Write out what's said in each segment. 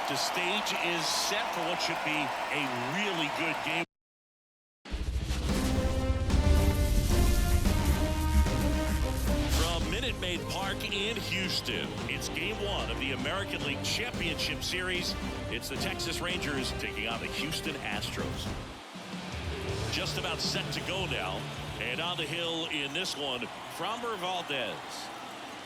but the stage is set for what should be a really good game. From Minute Maid Park in Houston, it's Game 1 of the American League Championship Series. It's the Texas Rangers taking on the Houston Astros. Just about set to go now, and on the hill in this one, Framber Valdez.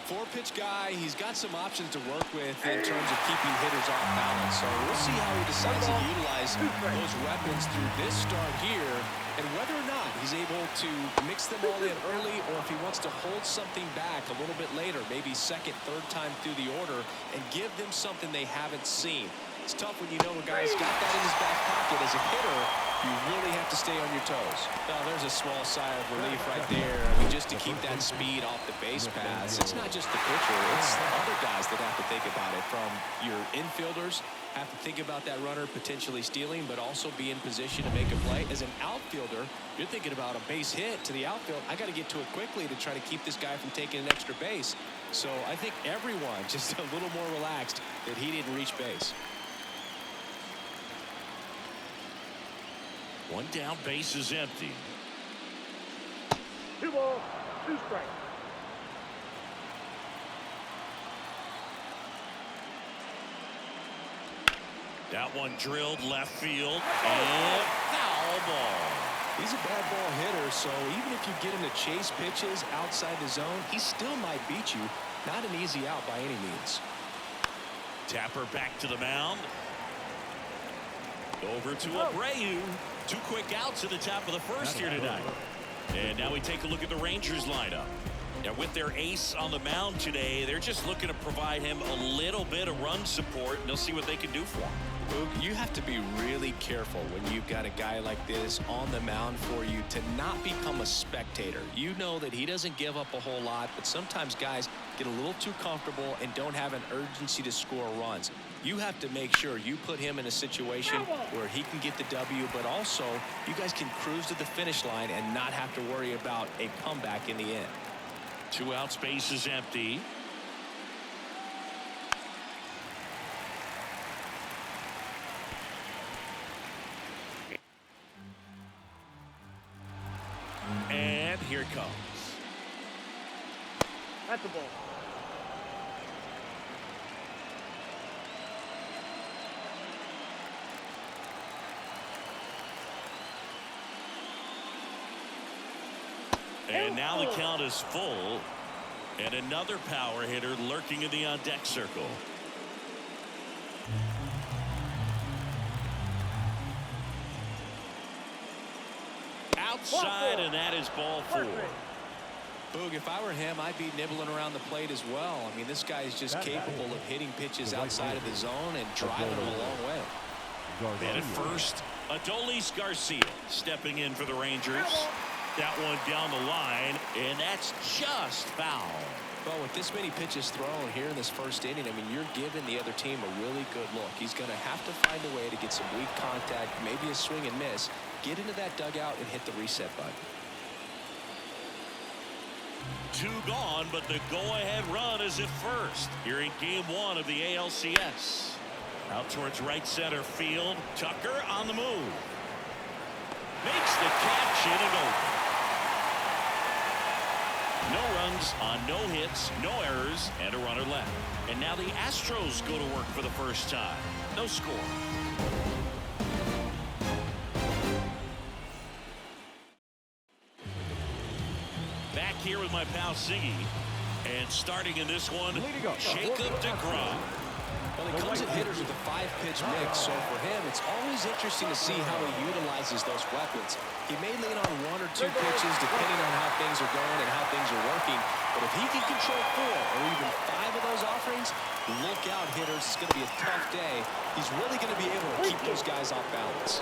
Four-pitch guy, he's got some options to work with in terms of keeping hitters off balance. So we'll see how he decides to utilize those weapons through this start here, and whether or not he's able to mix them all in early, or if he wants to hold something back a little bit later, maybe second, third time through the order, and give them something they haven't seen. It's tough when you know a guy's got that in his back pocket. As a hitter, you really have to stay on your toes. Now, there's a small sigh of relief right there. I mean, just to keep that speed off the base paths. It's not just the pitcher. It's the other guys that have to think about it. From your infielders, have to think about that runner potentially stealing, but also be in position to make a play. As an outfielder, you're thinking about a base hit to the outfield. I got to get to it quickly to try to keep this guy from taking an extra base. So I think everyone just a little more relaxed that he didn't reach base. One down, base is empty. 2 balls, 2 strikes. That one drilled left field, and foul ball. He's a bad ball hitter, so even if you get him to chase pitches outside the zone, he still might beat you. Not an easy out by any means. Tapper back to the mound. Over to Abreu. 2 quick outs at the top of the first here tonight. And now we take a look at the Rangers lineup. Now with their ace on the mound today, they're just looking to provide him a little bit of run support, and they'll see what they can do for him. Boog, you have to be really careful when you've got a guy like this on the mound for you to not become a spectator. You know that he doesn't give up a whole lot, but sometimes guys get a little too comfortable and don't have an urgency to score runs. You have to make sure you put him in a situation where he can get the W, but also you guys can cruise to the finish line and not have to worry about a comeback in the end. 2 outs, base is empty. And here it comes. That's a ball. And now the count is full. And another power hitter lurking in the on-deck circle. Outside, and that is ball 4. Boog, if I were him, I'd be nibbling around the plate as well. I mean, this guy is just capable of hitting pitches outside of the zone and driving them a long way. And at first, Adolis Garcia stepping in for the Rangers. That one down the line, and that's just foul. Well, with this many pitches thrown here in this first inning, I mean, you're giving the other team a really good look. He's going to have to find a way to get some weak contact, maybe a swing and miss, get into that dugout and hit the reset button. 2 gone, but the go-ahead run is at first here in Game 1 of the ALCS. Out towards right center field. Tucker on the move. Makes the catch in and over. No runs on no hits, no errors, and a runner left. And now the Astros go to work for the first time. No score. Back here with my pal Siggy. And starting in this one, Jacob deGrom. Well, he comes at hitters with a 5-pitch mix, so for him, it's always interesting to see how he utilizes those weapons. He may lean on 1 or 2 pitches depending on how things are going and how things are working, but if he can control 4 or even 5 of those offerings, look out, hitters. It's going to be a tough day. He's really going to be able to keep those guys off balance.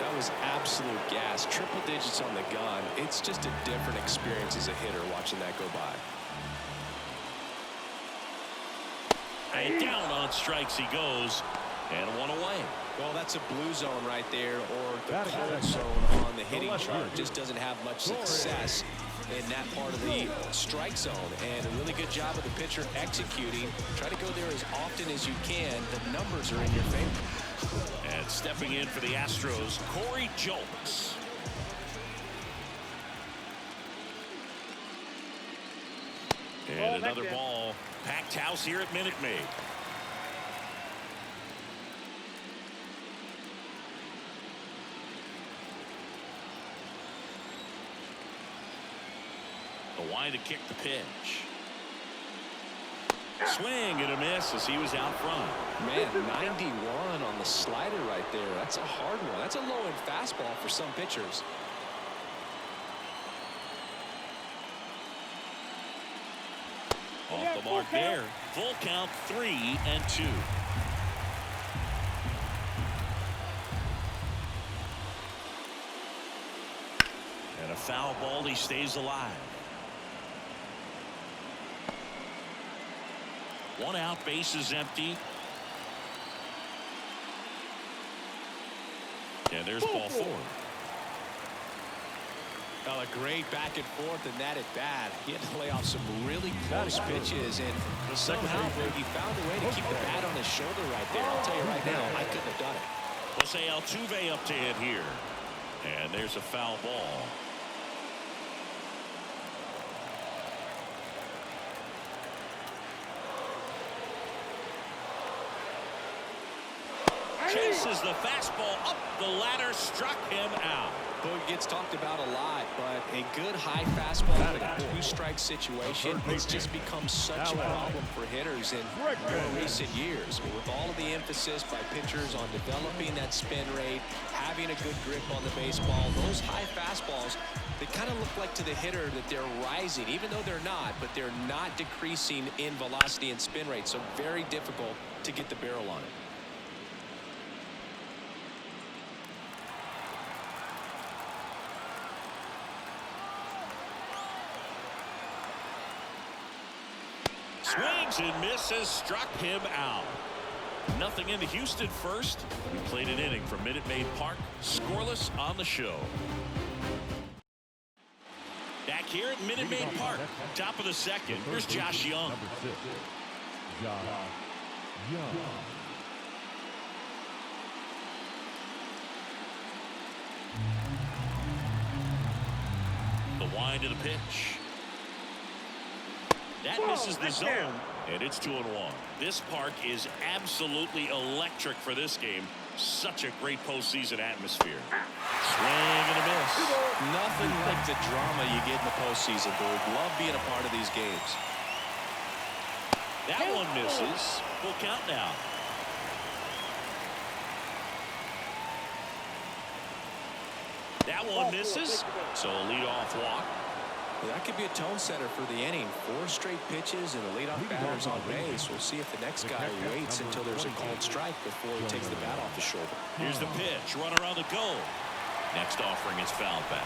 That was absolute gas. Triple digits on the gun. It's just a different experience as a hitter watching that go by. And down on strikes he goes, and 1 away. Well, that's a blue zone right there, or the cold zone on the hitting chart. Just doesn't have much success in that part of the strike zone. And a really good job of the pitcher executing. Try to go there as often as you can. The numbers are in your favor. And stepping in for the Astros, Corey Julks. And another ball. Packed house here at Minute Maid. The wind to kick the pitch. Swing and a miss as he was out front. Man, 91 on the slider right there. That's a hard one. That's a low-end fastball for some pitchers. Off the mark there. Full count, 3-2. And a foul ball. He stays alive. One out, base is empty. And there's ball 4. Oh, a great back and forth in that at bat. He had to lay off some really close pitches, and somehow he found a way to keep the bat on his shoulder right there. I'll tell you right now, I couldn't have done it. Jose Altuve up to hit here. And there's a foul ball. Chases the fastball up the ladder, struck him out. Boog gets talked about a lot, but a good high fastball in a 2-strike situation has just become such a problem for hitters in more recent years. With all of the emphasis by pitchers on developing that spin rate, having a good grip on the baseball, those high fastballs, they kind of look like to the hitter that they're rising, even though they're not, but they're not decreasing in velocity and spin rate, so very difficult to get the barrel on it. Swings and misses, struck him out. Nothing into Houston first. We played an inning from Minute Maid Park. Scoreless on the show. Back here at Minute Maid Park. Top of the second. Here's Josh Young. The wind of the pitch. That misses the zone, and it's 2-1. This park is absolutely electric for this game. Such a great postseason atmosphere. Swing and a miss. Nothing like the drama you get in the postseason, Boog. Love being a part of these games. That one misses. Full count now. That one misses. So a leadoff walk. Well, that could be a tone setter for the inning. 4 straight pitches and the leadoff batter's on base. We'll see if the next guy waits until there's a called strike before he takes the bat off the shoulder. Here's the pitch. Runner on the go. Next offering is fouled back.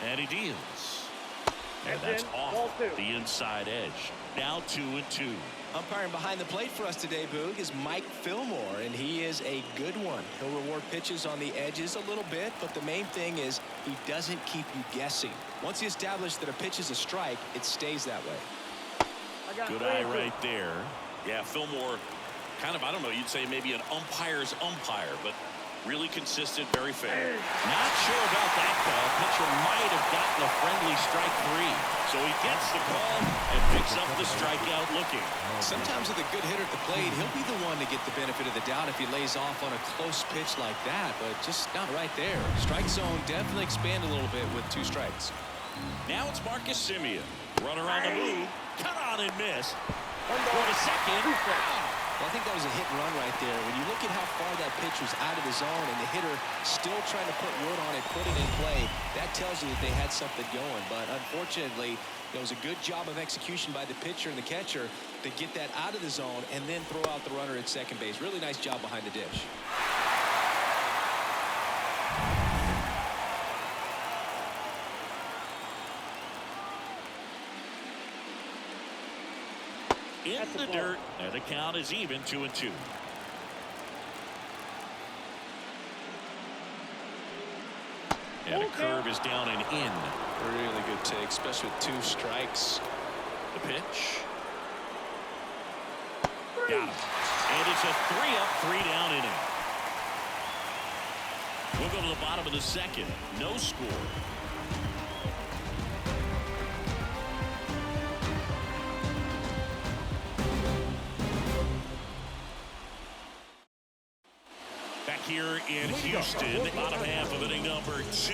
And he deals. And that's off the inside edge. Now 2-2. Umpiring behind the plate for us today, Boog, is Mike Fillmore, and he is a good one. He'll reward pitches on the edges a little bit, but the main thing is he doesn't keep you guessing. Once he establishes that a pitch is a strike, it stays that way. Good eye right there. Yeah, Fillmore, kind of, I don't know, you'd say maybe an umpire's umpire, but really consistent, very fair. Not sure about that call. Pitcher might have gotten a friendly strike 3. So he gets the call and picks up the strikeout looking. Sometimes with a good hitter at the plate, he'll be the one to get the benefit of the doubt if he lays off on a close pitch like that, but just not right there. Strike zone definitely expand a little bit with 2 strikes. Now it's Marcus Semien. Runner on the move. Cut on and miss. For the second. Well, I think that was a hit and run right there. When you look at how far that pitch was out of the zone and the hitter still trying to put wood on it, put it in play, that tells you that they had something going. But unfortunately, it was a good job of execution by the pitcher and the catcher to get that out of the zone and then throw out the runner at second base. Really nice job behind the dish. In the dirt, and the count is even 2-2. And a curve is down and in. Really good take, especially with 2 strikes. The pitch. Got him. And it's a 3-up, 3-down inning. We'll go to the bottom of the second. No score. Back here in Houston, bottom half of inning number 2.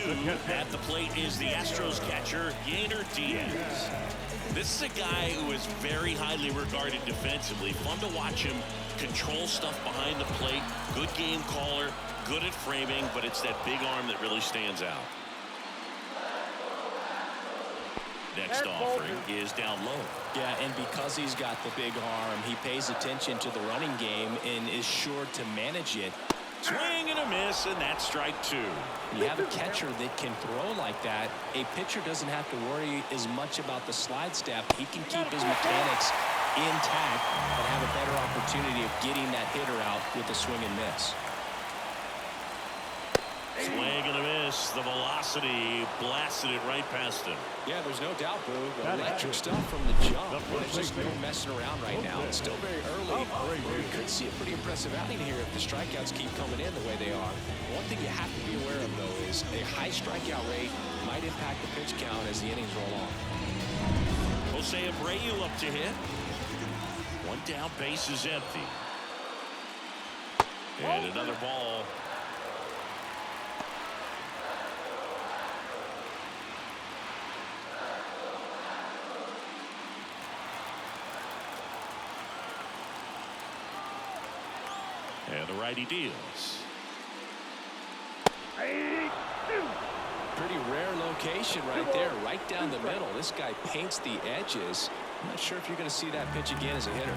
At the plate is the Astros catcher, Yainer Diaz. This is a guy who is very highly regarded defensively. Fun to watch him control stuff behind the plate. Good game caller, good at framing, but it's that big arm that really stands out. Next offering is down low. Yeah, and because he's got the big arm, he pays attention to the running game and is sure to manage it. Swing and a miss, and that's strike 2. You have a catcher that can throw like that. A pitcher doesn't have to worry as much about the slide step. He can keep his mechanics intact and have a better opportunity of getting that hitter out with a swing and miss. Swing and a miss. The velocity blasted it right past him. Yeah, there's no doubt, Boo. Electric stuff from the jump. There's just no messing around right now. It's still very early. We could see a pretty impressive outing here if the strikeouts keep coming in the way they are. One thing you have to be aware of, though, is a high strikeout rate might impact the pitch count as the innings roll on. Jose Abreu up to hit. One down, base is empty. And another ball. And the righty deals. Pretty rare location right there, right down the middle. This guy paints the edges. I'm not sure if you're going to see that pitch again as a hitter.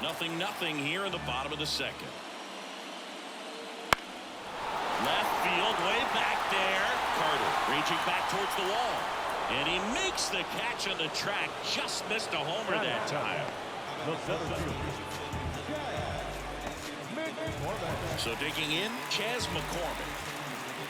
0-0 here in the bottom of the second. Left field, way back there. Carter reaching back towards the wall. And he makes the catch on the track. Just missed a homer that time. So digging in, Chas McCormick.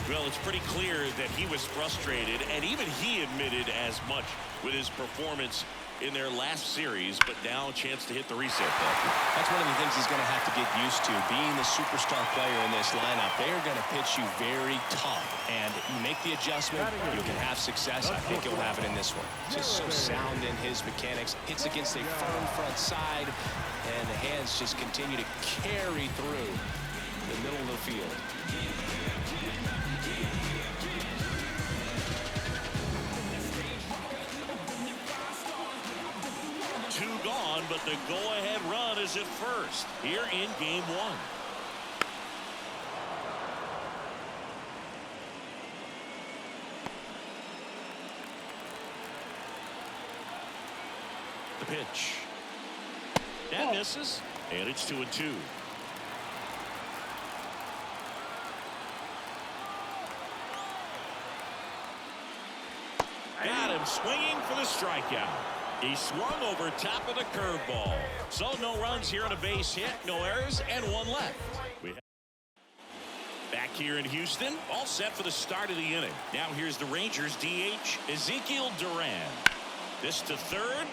Well, it's pretty clear that he was frustrated, and even he admitted as much with his performance in their last series, but now a chance to hit the reset button. That's one of the things he's going to have to get used to. Being the superstar player in this lineup, they are going to pitch you very tough, and you make the adjustment, you can have success. I think he'll have it in this one. Just so sound in his mechanics. Hits against a firm front side, and the hands just continue to carry through the middle of the field. Two gone, but the go-ahead run is at first here in game 1. The pitch. That misses, and it's 2-2. Got him swinging for the strikeout. He swung over top of the curveball. So no runs here on a base hit, no errors, and one left. Back here in Houston, all set for the start of the inning. Now here's the Rangers DH, Ezekiel Duran. This to third,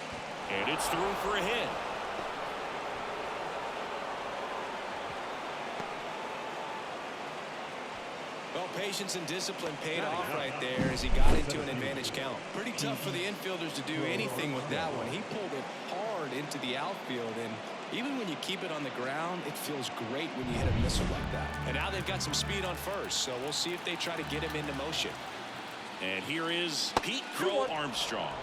and it's through for a hit. Well, patience and discipline paid off right there as he got into an advantage count. Pretty tough for the infielders to do anything with that one. He pulled it hard into the outfield, and even when you keep it on the ground, it feels great when you hit a missile like that. And now they've got some speed on first, so we'll see if they try to get him into motion. And here is Pete Crow Armstrong.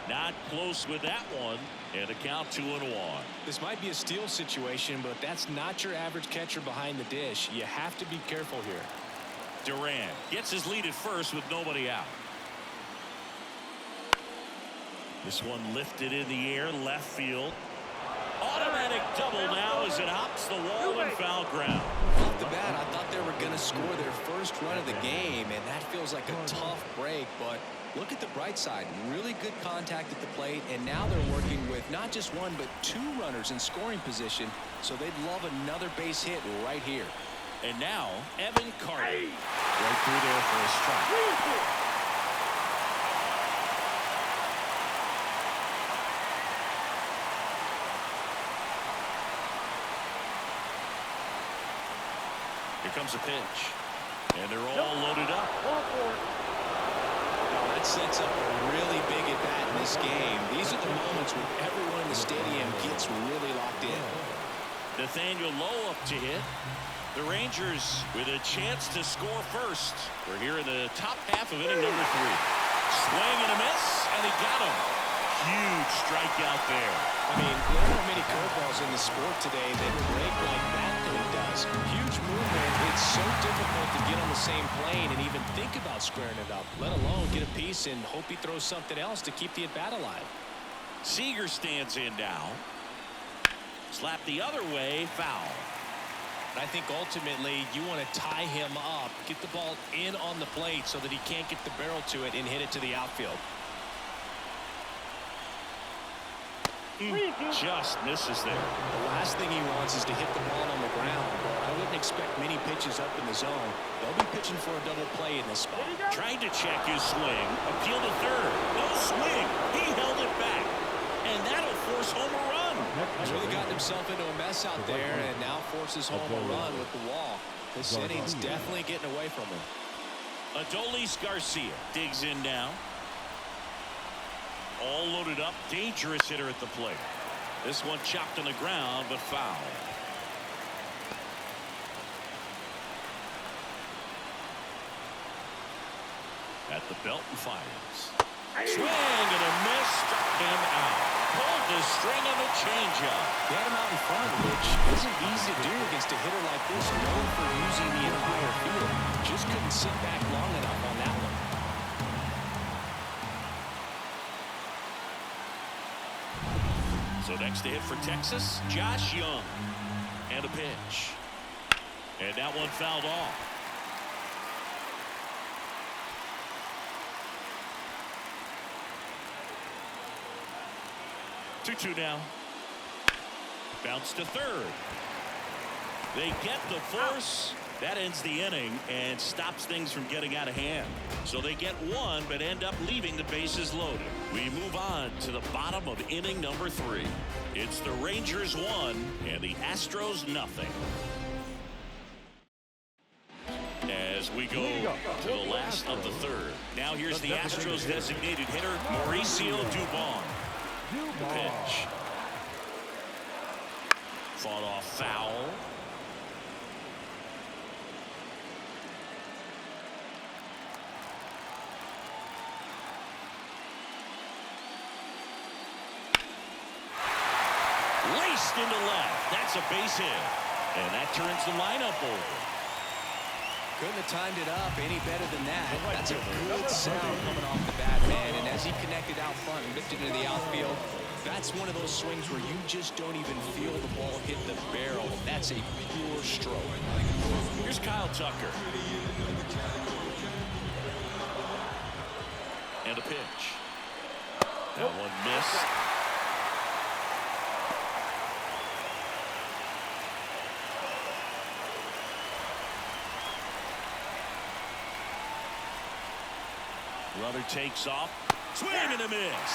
Not close with that one, and a count 2-1. This might be a steal situation, but that's not your average catcher behind the dish. You have to be careful here. Duran gets his lead at first with nobody out. This one lifted in the air, left field. Automatic double now as it hops the wall and foul ground. Off the bat, I thought they were going to score their first run of the game, and that feels like a tough break, but look at the bright side. Really good contact at the plate, and now they're working with not just one, but 2 runners in scoring position, so they'd love another base hit right here. And now, Evan Carter. Right through there for a strike. Here comes a pitch. And they're all loaded up. Well, that sets up a really big at-bat in this game. These are the moments when everyone in the stadium gets really locked in. Nathaniel Lowe up to hit. The Rangers with a chance to score first. We're here in the top half of inning number 3. Swing and a miss, and he got him. Huge strikeout there. I mean, there aren't many curveballs in the sport today that break like that thing does. Huge movement. It's so difficult to get on the same plane and even think about squaring it up, let alone get a piece and hope he throws something else to keep the at-bat alive. Seager stands in now. Slap the other way, foul. I think ultimately you want to tie him up, get the ball in on the plate so that he can't get the barrel to it and hit it to the outfield. Just misses there. The last thing he wants is to hit the ball on the ground. I wouldn't expect many pitches up in the zone. They'll be pitching for a double play in this spot. Tried to check his swing. Appeal to third. No swing. He held it back. And that'll force home a run. He's really gotten himself into a mess out there and now forces home a run with the wall. This inning's definitely getting away from him. Adolis Garcia digs in now. All loaded up. Dangerous hitter at the plate. This one chopped on the ground, but foul. At the belt and fires. Swing and a miss. Struck him out. Pulled the string on the changeup. He had him out in front, which isn't easy to do against a hitter like this, known for using the entire field. Just couldn't sit back long enough on that one. So next to hit for Texas, Josh Young. And a pitch. And that one fouled off. 2-2 now. Bounce to third. They get the force. That ends the inning and stops things from getting out of hand. So they get one, but end up leaving the bases loaded. We move on to the bottom of inning number 3. It's the Rangers 1 and the Astros nothing. As we go to the last of the third. Now here's the Astros designated hitter, Mauricio Dubon. The pitch. Fought off foul. Laced into left. That's a base hit. And that turns the lineup over. Couldn't have timed it up any better than that. That's a good sound coming off the bat, man. And as he connected out front and lifted into the outfield, that's one of those swings where you just don't even feel the ball hit the barrel. That's a pure stroke. Here's Kyle Tucker. And a pitch. That one missed. Runner takes off. Swing and a miss.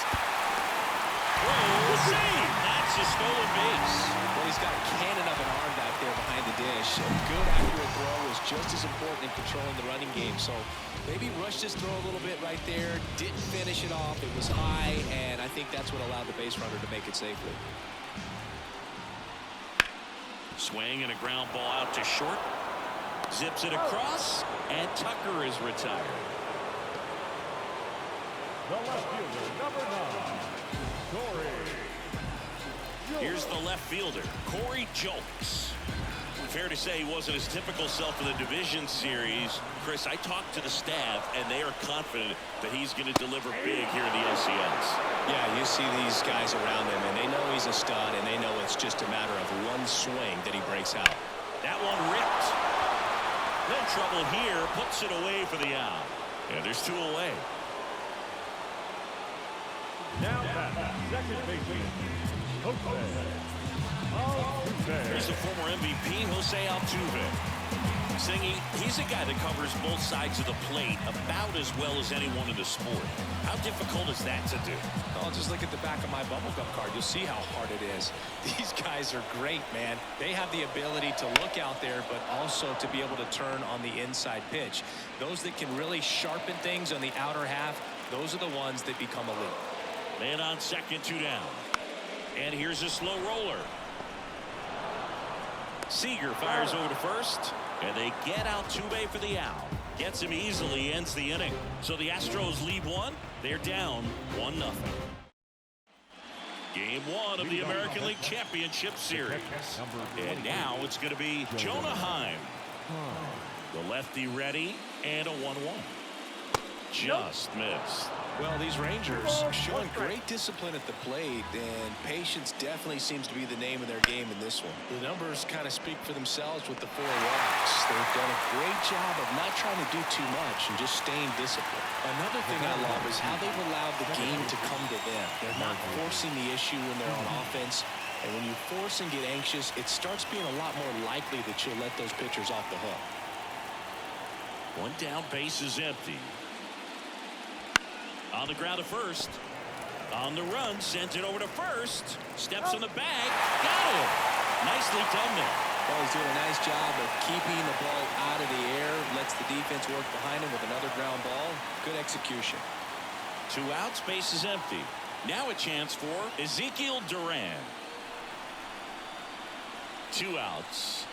Throw, save. That's a stolen base. Well, he's got a cannon of an arm back there behind the dish. A good accurate throw is just as important in controlling the running game. So maybe rushed his throw a little bit right there. Didn't finish it off. It was high, and I think that's what allowed the base runner to make it safely. Swing and a ground ball out to short. Zips it across, and Tucker is retired. The left fielder, number 9, Corey. Here's the left fielder, Corey Julks. Fair to say he wasn't his typical self in the division series. Chris, I talked to the staff, and they are confident that he's going to deliver big here in the LCS. Yeah, you see these guys around him, and they know he's a stud, and they know it's just a matter of one swing that he breaks out. That one ripped. No trouble here, puts it away for the out. And there's 2 away. Now that second baseman, Jose Altuve. Here's the former MVP, Jose Altuve. Singy, he's a guy that covers both sides of the plate about as well as anyone in the sport. How difficult is that to do? I'll just look at the back of my bubblegum card. You'll see how hard it is. These guys are great, man. They have the ability to look out there, but also to be able to turn on the inside pitch. Those that can really sharpen things on the outer half, those are the ones that become elite. Man on second, 2 down. And here's a slow roller. Seager fires over to first, and they get out two-way for the out. Gets him easily, ends the inning. So the Astros lead 1. They're down 1-0. Game 1 of the American League Championship Series. And now it's going to be Jonah Heim. The lefty ready, and a 1-1. Just missed. Well, these Rangers showing great discipline at the plate, and patience definitely seems to be the name of their game in this one. The numbers kind of speak for themselves with the 4 walks. They've done a great job of not trying to do too much and just staying disciplined. Another thing I love is how they've allowed the game to come to them. They're not forcing the issue when they're on offense, and when you force and get anxious, it starts being a lot more likely that you'll let those pitchers off the hook. 1 down, base is empty. On the ground to first. On the run, sends it over to first. Steps on the bag. Got it. Nicely done there. Well, he's doing a nice job of keeping the ball out of the air. Lets the defense work behind him with another ground ball. Good execution. 2 outs, base is empty. Now a chance for Ezekiel Duran. 2 outs.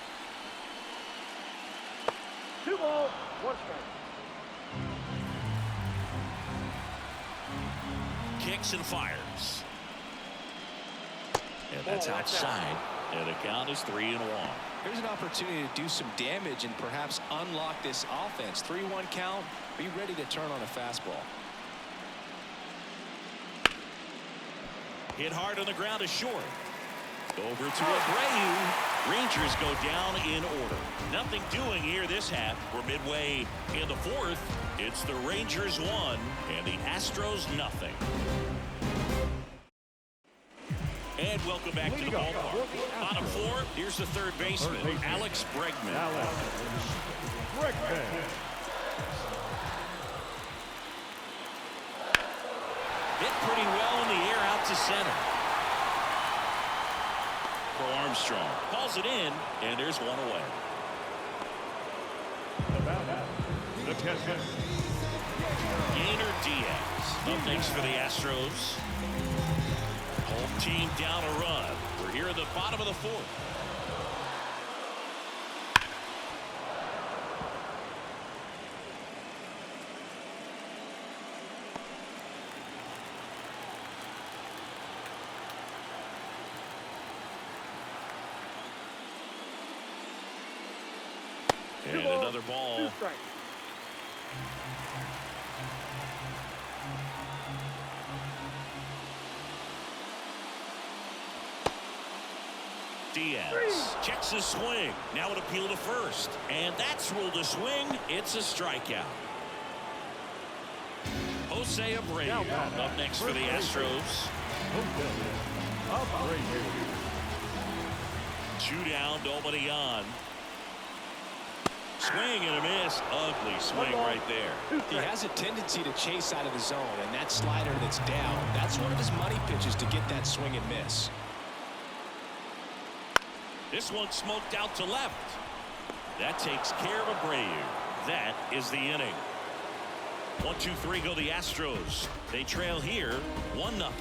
2 balls, 1 strike. Kicks and fires. And that's outside. And the count is 3-1. Here's an opportunity to do some damage and perhaps unlock this offense. 3-1 count. Be ready to turn on a fastball. Hit hard on the ground is short. Over to Abreu. Rangers go down in order. Nothing doing here this half. We're midway in the 4th. It's the Rangers 1 and the Astros nothing. And welcome back to the ballpark. Bottom 4, here's the third baseman, Alex Bregman. Hit pretty well in the air out to center. For Armstrong. Calls it in, and there's 1 away. Gainer Diaz. Up next for the Astros. Home team down a run. We're here at the bottom of the 4th. And another ball. 2 strikes. Diaz checks his swing. Now an appeal to first. And that's ruled a swing. It's a strikeout. Jose Abreu up next for the Astros. 2 down, nobody on. Swing and a miss. Ugly swing right there. He has a tendency to chase out of the zone, and that slider that's down, that's one of his money pitches to get that swing and miss. This one smoked out to left. That takes care of Abreu. That is the inning. 1-2-3 go the Astros. They trail here 1-0.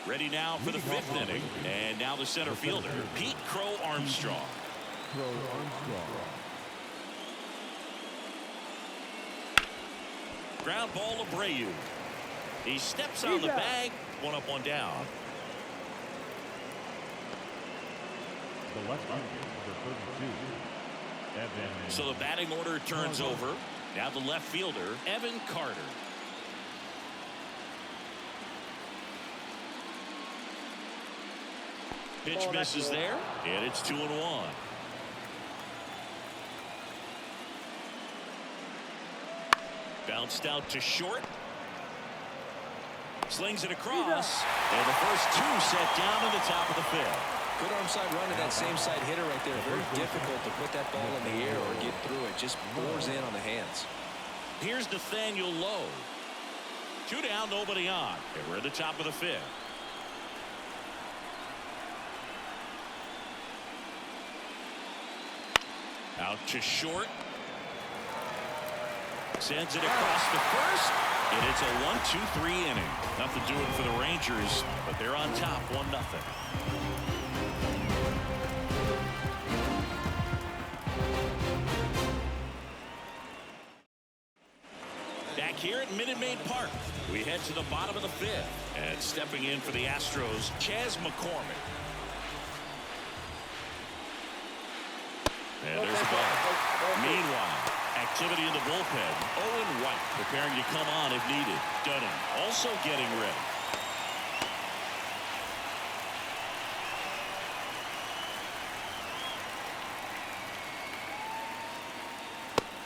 Ready now for the 5th inning. And now the center fielder, Pete Crow Armstrong. Ground ball Abreu. He steps on the bag. 1 up, 1 down. The left number 32. So the batting order turns over. Now the left fielder, Evan Carter. Pitch misses there, and it's 2-1. Bounced out to short. Slings it across, and the first 2 set down to the top of the 5th. Good arm side run to that same side hitter right there. Very difficult to put that ball in the air or get through it. Just bores in on the hands. Here's Nathaniel Lowe. 2 down, nobody on. And we're at the top of the 5th. Out to short. Sends it across the first. And it's a 1-2-3 inning. Nothing doing for the Rangers, but they're on top 1-0. Back here at Minute Maid Park, we head to the bottom of the 5th. And stepping in for the Astros, Chas McCormick. And there's a ball. Meanwhile, activity in the bullpen. Owen White preparing to come on if needed. Dunning also getting ready.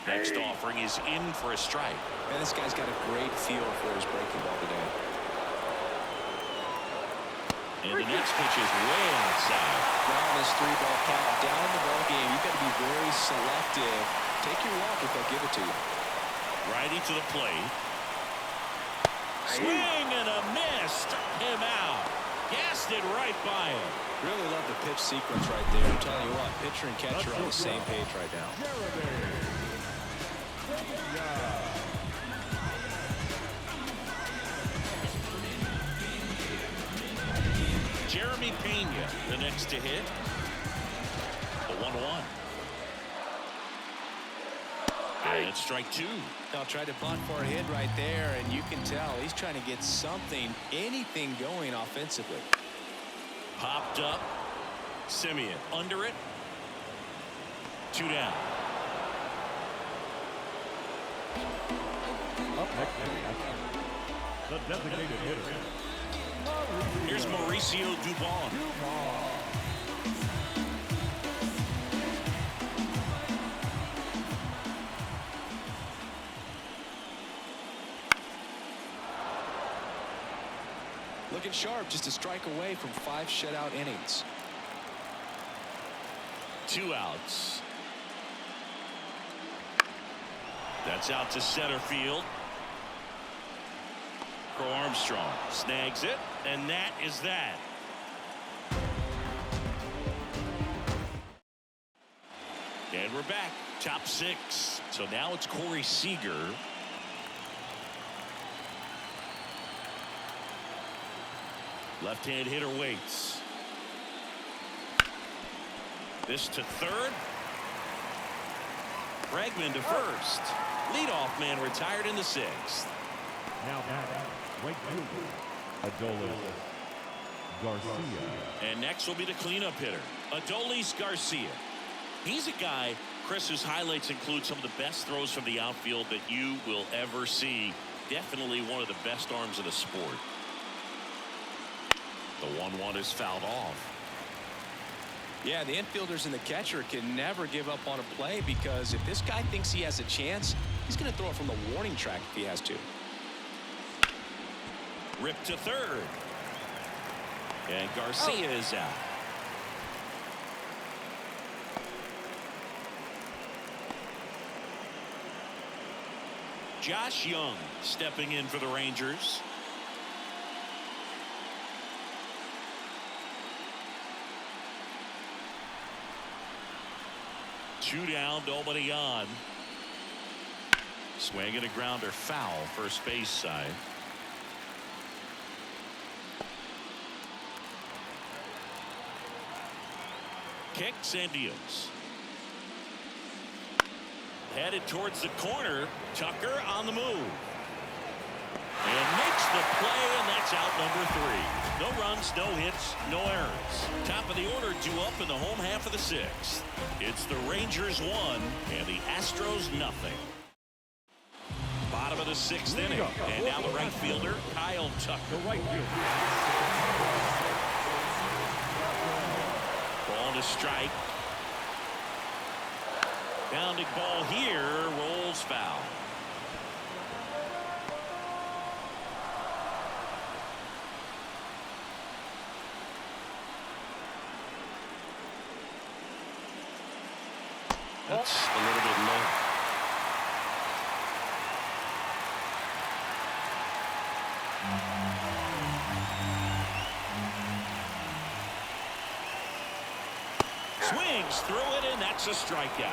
Next offering is in for a strike. Man, this guy's got a great feel for his breaking ball today. And the next pitch is way outside. Down this 3-ball count, down in the ball game, you've got to be very selective. Take your walk if they'll give it to you. Righty to the plate. Swing and a miss. Struck him out. Gassed it right by him. Really love the pitch sequence right there. I'm telling you what, pitcher and catcher are on the same page right now. Jeremy Pena, the next to hit. The 1-1. And it's strike 2. Now tried to bunt for a hit right there, and you can tell he's trying to get something, anything going offensively. Popped up. Simeon under it. 2 down. Up next, the designated hitter. Here's Mauricio Dubon. Looking sharp, just a strike away from 5 shutout innings. 2 outs. That's out to center field. Crow Armstrong snags it, and that is that. And we're back, top 6. So now it's Corey Seager. Left-hand hitter waits. This to third. Bregman to first. Leadoff man retired in the 6th. Now back, right fielder, Adolis Garcia. And next will be the cleanup hitter, Adolis Garcia. He's a guy, Chris, whose highlights include some of the best throws from the outfield that you will ever see. Definitely one of the best arms of the sport. The 1-1 is fouled off. Yeah, the infielders and the catcher can never give up on a play, because if this guy thinks he has a chance, he's going to throw it from the warning track if he has to. Ripped to third. And Garcia is out. Josh Young stepping in for the Rangers. Two down, nobody on. Swing and a grounder foul, first base side. Kicks and deals. Headed towards the corner. Tucker on the move. And makes the play, and that's out number 3. No runs, no hits, no errors. Top of the order due up in the home half of the 6th. It's the Rangers 1 and the Astros nothing. Bottom of the 6th inning. And now the right fielder, Kyle Tucker. The right fielder. Ball to strike. Bounding ball here, rolls foul. That's a little bit low. Swings through it, and that's a strikeout.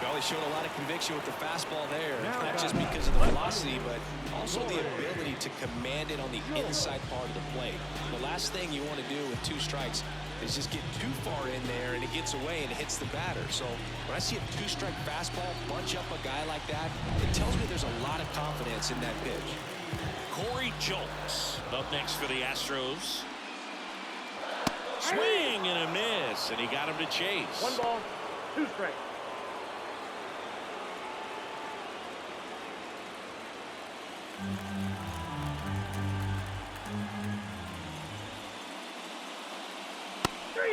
Well, he showed a lot of conviction with the fastball there, not just because of the velocity, but also the ability to command it on the inside part of the plate. The last thing you want to do with 2 strikes is just get too far in there, and it gets away and it hits the batter. So when I see a 2-strike fastball bunch up a guy like that, it tells me there's a lot of confidence in that pitch. Corey Jolts up next for the Astros. Swing and a miss, and he got him to chase. 1 ball, 2 strikes.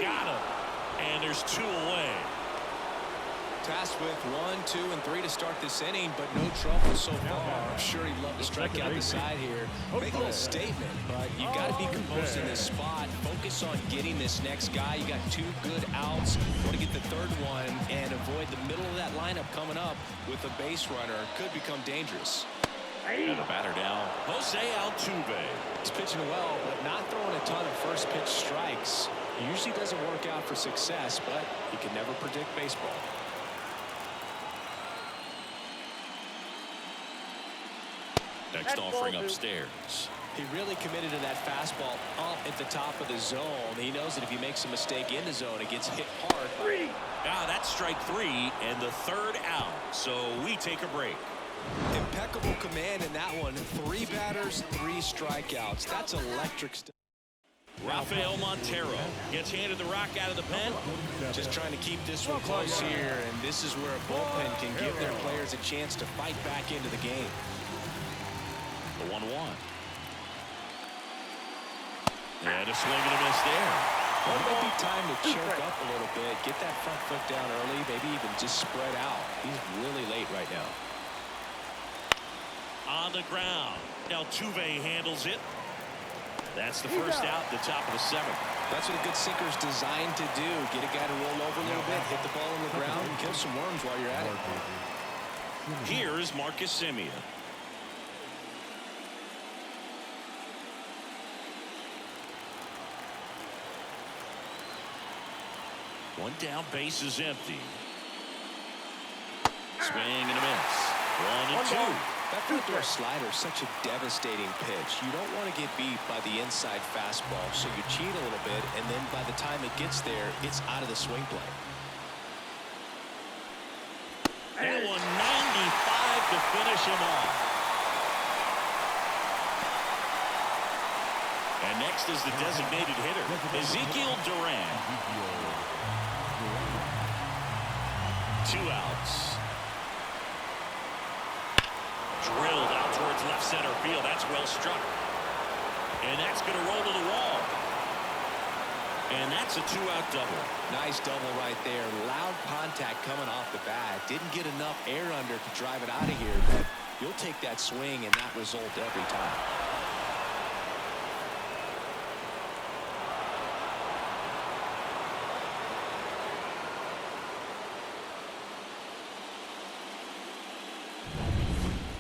Got him. And there's 2 away. Tasked with 1, 2, and 3 to start this inning, but no trouble so far. I'm sure he'd love to strike out the side here. Make a little statement, but you got to be composed in this spot. Focus on getting this next guy. You got 2 good outs. Want to get the 3rd one and avoid the middle of that lineup coming up with a base runner. Could become dangerous. And the batter now, Jose Altuve. He's pitching well, but not throwing a ton of first pitch strikes. He usually doesn't work out for success, but you can never predict baseball. Next offering upstairs. He really committed to that fastball up at the top of the zone. He knows that if he makes a mistake in the zone, it gets hit hard. That's strike 3 and the 3rd out. So we take a break. Impeccable command in that one. 3 batters, 3 strikeouts. That's electric stuff. Rafael Montero gets handed the rock out of the pen. Just trying to keep this one close here, and this is where a bullpen can give their players a chance to fight back into the game. The 1-1. And a swing and a miss there. Well, it might be time to choke up a little bit, get that front foot down early, maybe even just spread out. He's really late right now. On the ground. Altuve handles it. That's the first out at the top of the 7th. That's what a good sinker is designed to do. Get a guy to roll over a little bit, hit the ball on the ground, and kill some worms while you're at it. Here's Marcus Semien. One down, base is empty. Swing and a miss. 1 and 2. That front door slider is such a devastating pitch. You don't want to get beat by the inside fastball, so you cheat a little bit, and then by the time it gets there, it's out of the swing play. That one 95 to finish him off. And next is the designated hitter, Ezekiel Duran. 2 outs. Drilled out towards left center field. That's well struck. And that's going to roll to the wall. And that's a 2-out double. Nice double right there. Loud contact coming off the bat. Didn't get enough air under to drive it out of here, but you'll take that swing and that result every time.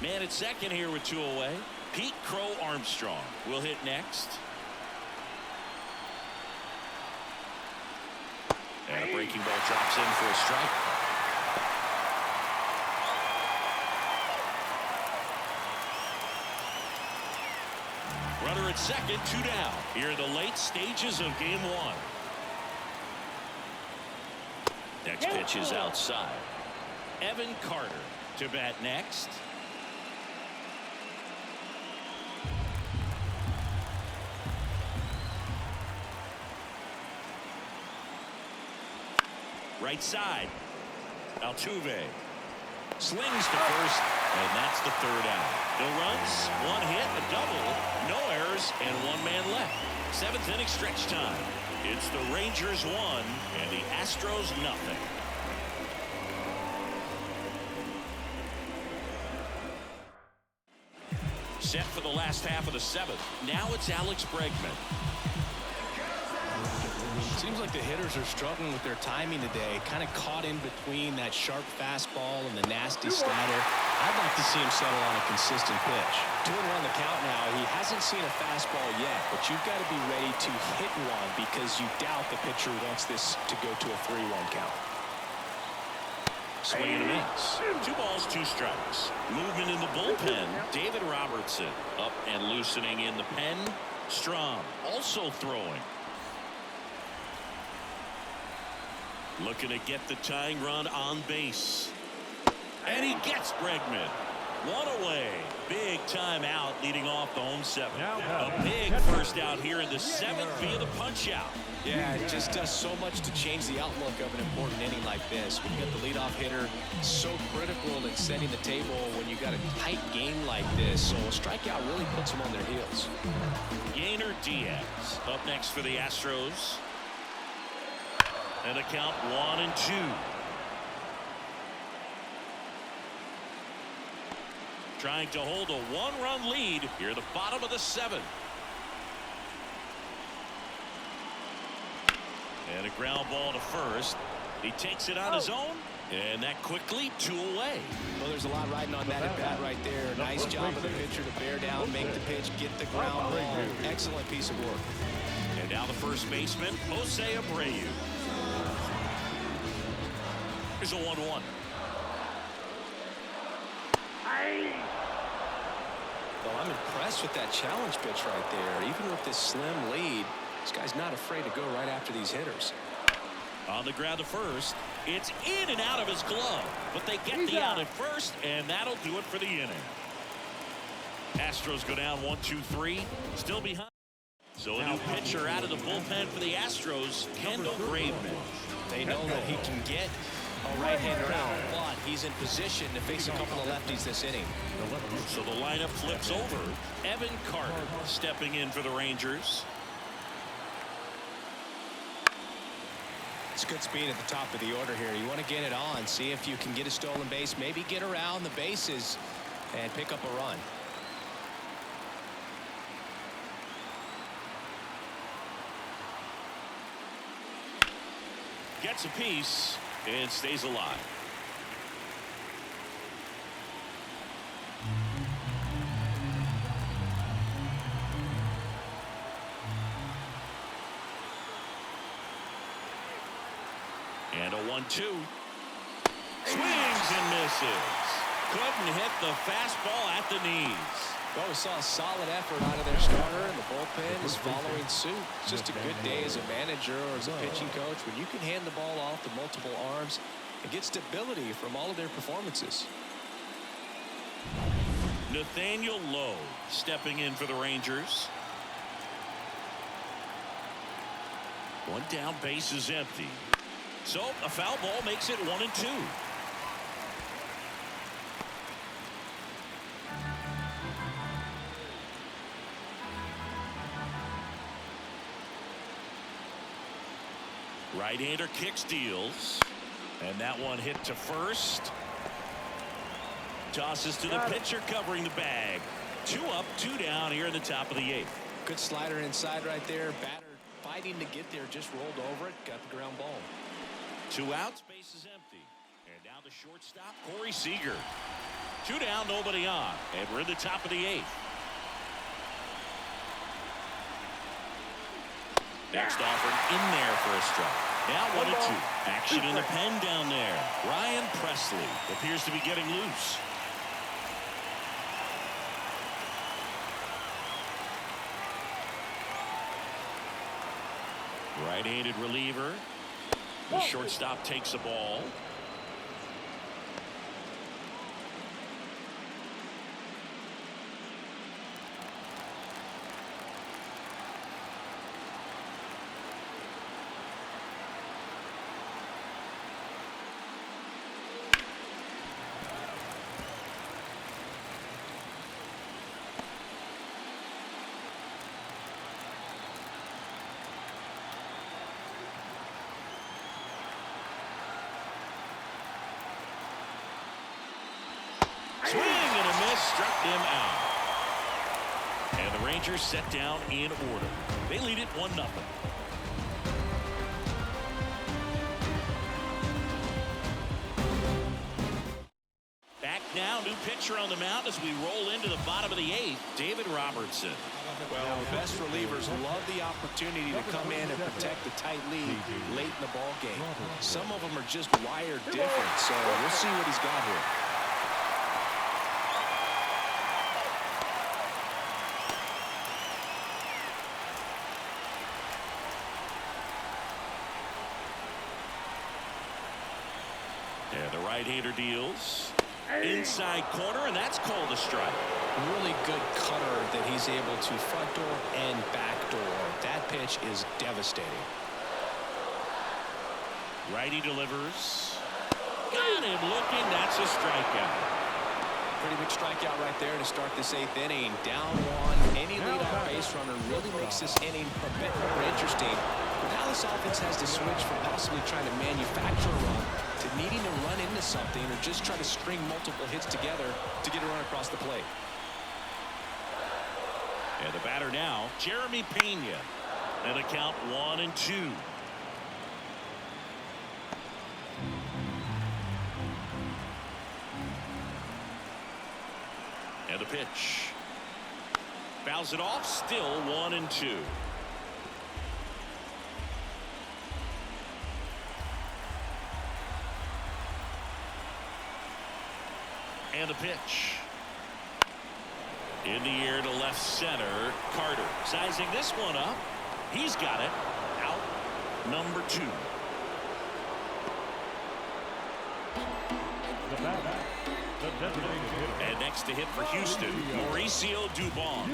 Man at second here with 2 away. Pete Crow Armstrong will hit next. And a breaking ball drops in for a strike. Runner at second, 2 down. Here in the late stages of game 1. Next pitch is outside. Evan Carter to bat next. Right side. Altuve slings to first, and that's the 3rd out. No runs, 1 hit, a double, no errors, and 1 man left. 7th inning stretch time. It's the Rangers 1 and the Astros nothing. Set for the last half of the 7th. Now it's Alex Bregman. Seems like the hitters are struggling with their timing today. Kind of caught in between that sharp fastball and the nasty slider. I'd like to see him settle on a consistent pitch. 2-1 the count now. He hasn't seen a fastball yet, but you've got to be ready to hit one because you doubt the pitcher wants this to go to a 3-1 count. Swing and a miss. 2 balls, 2 strikes. Movement in the bullpen. David Robertson up and loosening in the pen. Strom also throwing. Looking to get the tying run on base. And he gets Bregman. 1 away. Big time out leading off the home 7. A big first out here in the 7th via the punch out. Yeah, it just does so much to change the outlook of an important inning like this. When you got the leadoff hitter, so critical in setting the table when you got a tight game like this. So a strikeout really puts them on their heels. Yainer Diaz up next for the Astros. And a count 1-2. Trying to hold a 1-run lead here at the bottom of the 7th. And a ground ball to first. He takes it on his own. And that quickly 2 away. Well, there's a lot riding on that at bat right there. Nice job of the pitcher to bear down, make the pitch, get the ground ball. Excellent piece of work. And now the first baseman, Jose Abreu. Here's a 1-1. Well, I'm impressed with that challenge pitch right there. Even with this slim lead, this guy's not afraid to go right after these hitters. On the ground to first. It's in and out of his glove. But they get the out at first, and that'll do it for the inning. Astros go down 1-2-3. Still behind. So a new pitcher out of the bullpen for the Astros, Kendall Graveman. They know that he can get a right-hander out, but he's in position to face a couple of lefties this inning. So the lineup flips over. Evan Carter stepping in for the Rangers. It's good speed at the top of the order here. You want to get it on, see if you can get a stolen base, maybe get around the bases and pick up a run. Gets a piece and stays alive. And a 1-2. Swings and misses. Couldn't hit the fastball at the knees. Well, we saw a solid effort out of their starter, and the bullpen is following suit. It's just a good day as a manager or as a pitching coach when you can hand the ball off to multiple arms and get stability from all of their performances. Nathaniel Lowe stepping in for the Rangers. 1 down, base is empty. So a foul ball makes it 1-2. Right-hander kicks, deals, and that one hit to first. Tosses to the pitcher covering the bag. 2 up, 2 down here in the top of the 8th. Good slider inside right there. Batter fighting to get there, just rolled over it, got the ground ball. 2 outs, base is empty. And now the shortstop, Corey Seager. 2 down, nobody on, and we're in the top of the 8th. Next offer in there for a strike. Now 1-2. Action in the pen down there. Ryan Presley appears to be getting loose. Right-handed reliever. The shortstop takes the ball. Swing and a miss, struck him out. And the Rangers set down in order. They lead it 1-0. Now, new pitcher on the mound as we roll into the bottom of the 8th, David Robertson. Well, the best relievers love the opportunity to come in and protect the tight lead late in the ball game. Some of them are just wired different, so we'll see what he's got here. And the right-hander deals. Inside corner, and that's called a strike. Really good cutter that he's able to front door and back door. That pitch is devastating. Righty delivers. Got him looking. That's a strikeout. Pretty big strikeout right there to start this 8th inning. Down one. Any lead on base runner really makes this inning a bit more interesting. But now this offense has to switch from possibly trying to manufacture a run to needing to run into something or just try to string multiple hits together to get a run across the plate. And the batter now, Jeremy Pena. And the count 1-2. And the pitch. Fouls it off, still 1-2. And the pitch. In the air to left center. Carter sizing this one up. He's got it. Out number 2. And next to hit for Houston, Mauricio Dubon.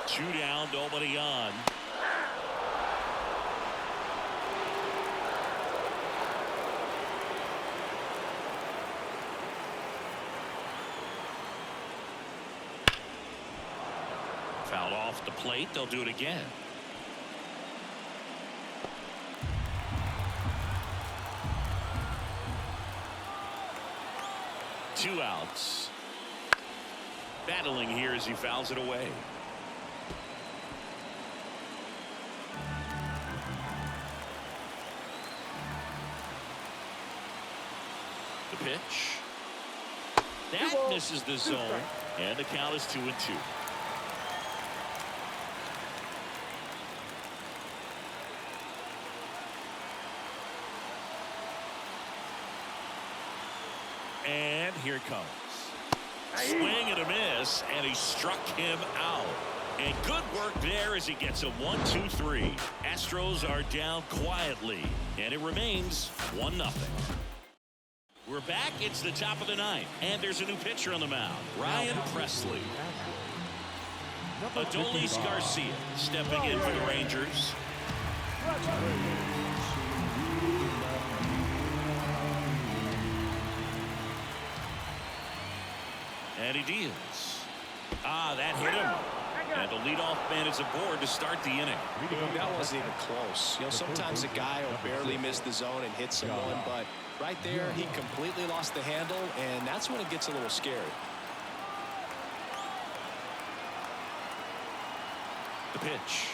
2 down, nobody on. Fouled off the plate. They'll do it again. Two outs. Battling here as he fouls it away. The pitch. That misses the zone. And the count is 2-2. And here it comes. Swing and a miss, and he struck him out. And good work there as he gets a 1-2-3. Astros are down quietly, and it remains 1-0. We're back. It's the top of the 9th, and there's a new pitcher on the mound, Ryan Presley. Adolis Garcia stepping in for the Rangers. And he deals. That hit him. And the leadoff man is aboard to start the inning. That wasn't even close. You know, sometimes a guy will barely miss the zone and hit someone, but right there, he completely lost the handle, and that's when it gets a little scary. The pitch.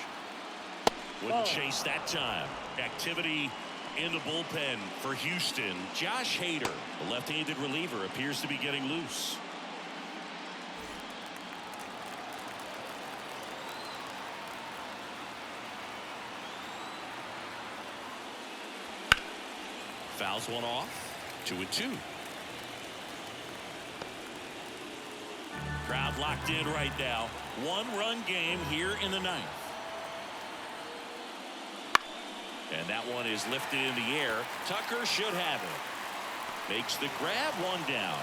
Wouldn't chase that time. Activity in the bullpen for Houston. Josh Hader, the left-handed reliever, appears to be getting loose. Fouls one off. 2-2. Crowd locked in right now. 1-run game here in the 9th. And that one is lifted in the air. Tucker should have it. Makes the grab, 1 down.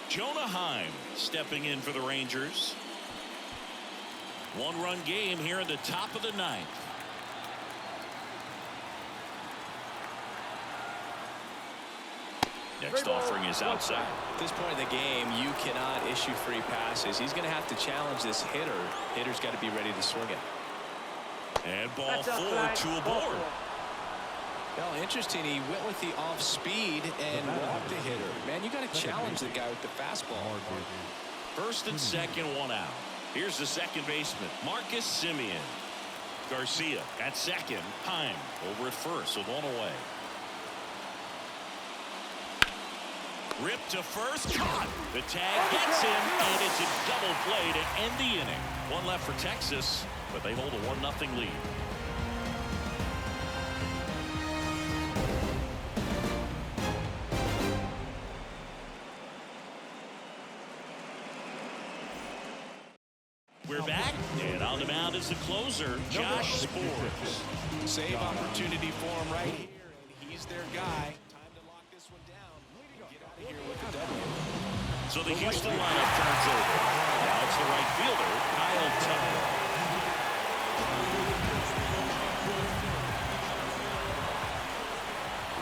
Jonah Heim stepping in for the Rangers. 1-run game here in the top of the 9th. Next offering is outside. At this point in the game, you cannot issue free passes. He's going to have to challenge this hitter. Hitter's got to be ready to swing it. And ball 4, 2 aboard. Well, interesting. He went with the off speed and walked the hitter. Man, you got to challenge the guy with the fastball. First and second, one out. Here's the second baseman, Marcus Semien. Garcia at second. Heim over at first with one away. Ripped to first. Caught. The tag gets him, and it's a double play to end the inning. One left for Texas, but they hold a 1-0 lead. We're back, and on the mound is the closer, Josh Sborz. Save opportunity for him right here, and he's their guy. Time to lock this one down. Get out of here with the W. So the Houston lineup turns over. Now it's the right fielder, Kyle Tucker.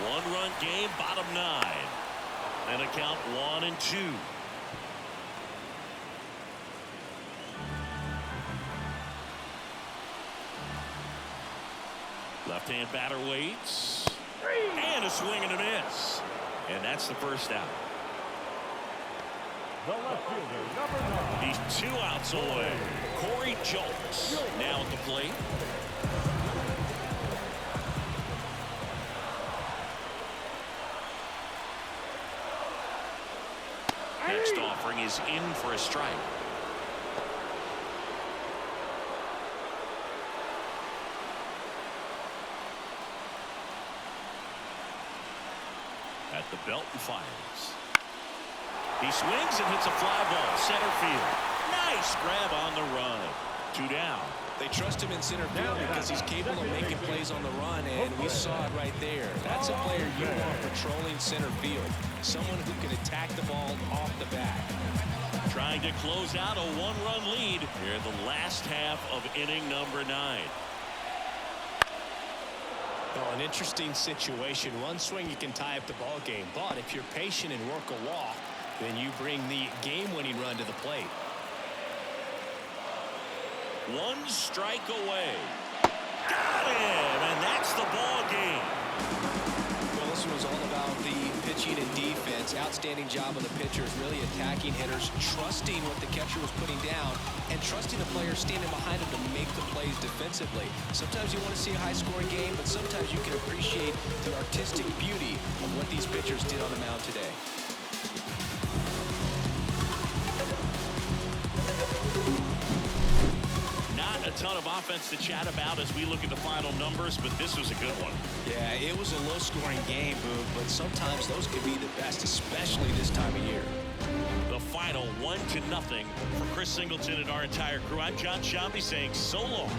One-run game, bottom 9. And a count 1-2. Left-hand batter waits. And a swing and a miss. And that's the first out. The left fielder, number 9. He's 2 outs away. Corey Julks now at the plate. Next offering is in for a strike. At the belt and fires. He swings and hits a fly ball center field. Nice grab on the run. 2 down. They trust him in center field because he's capable of making plays on the run, and we saw it right there. That's a player you want patrolling center field. Someone who can attack the ball off the bat. Trying to close out a 1-run lead here in the last half of inning number 9. Well, an interesting situation. One swing you can tie up the ball game, but if you're patient and work a walk, then you bring the game-winning run to the plate. 1 strike away. Got him, and that's the ball game. Well, this was all about the pitching and defense. Outstanding job of the pitchers, really attacking hitters, trusting what the catcher was putting down, and trusting the players standing behind him to make the plays defensively. Sometimes you want to see a high-scoring game, but sometimes you can appreciate the artistic beauty of what these pitchers did on the mound today. Not a ton of offense to chat about as we look at the final numbers, but this was a good one. Yeah, it was a low-scoring game, Boog, but sometimes those can be the best, especially this time of year. The final 1-0 for Chris Singleton and our entire crew. I'm John Shambi saying so long.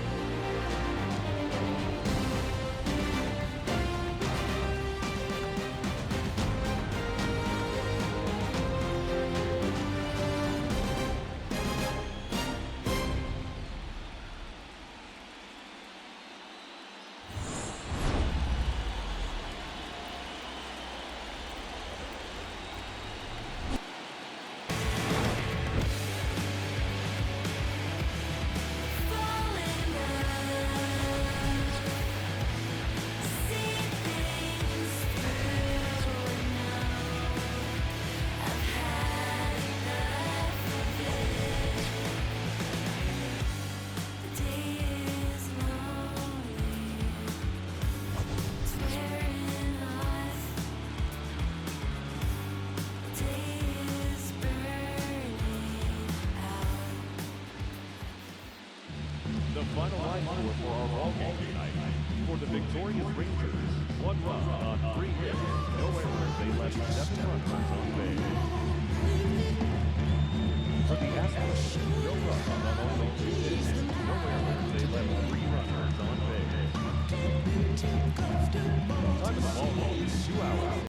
The final line score for our ball game tonight. For the victorious Rangers, 1 run on 3 hits. No errors. They left 7 runners on base.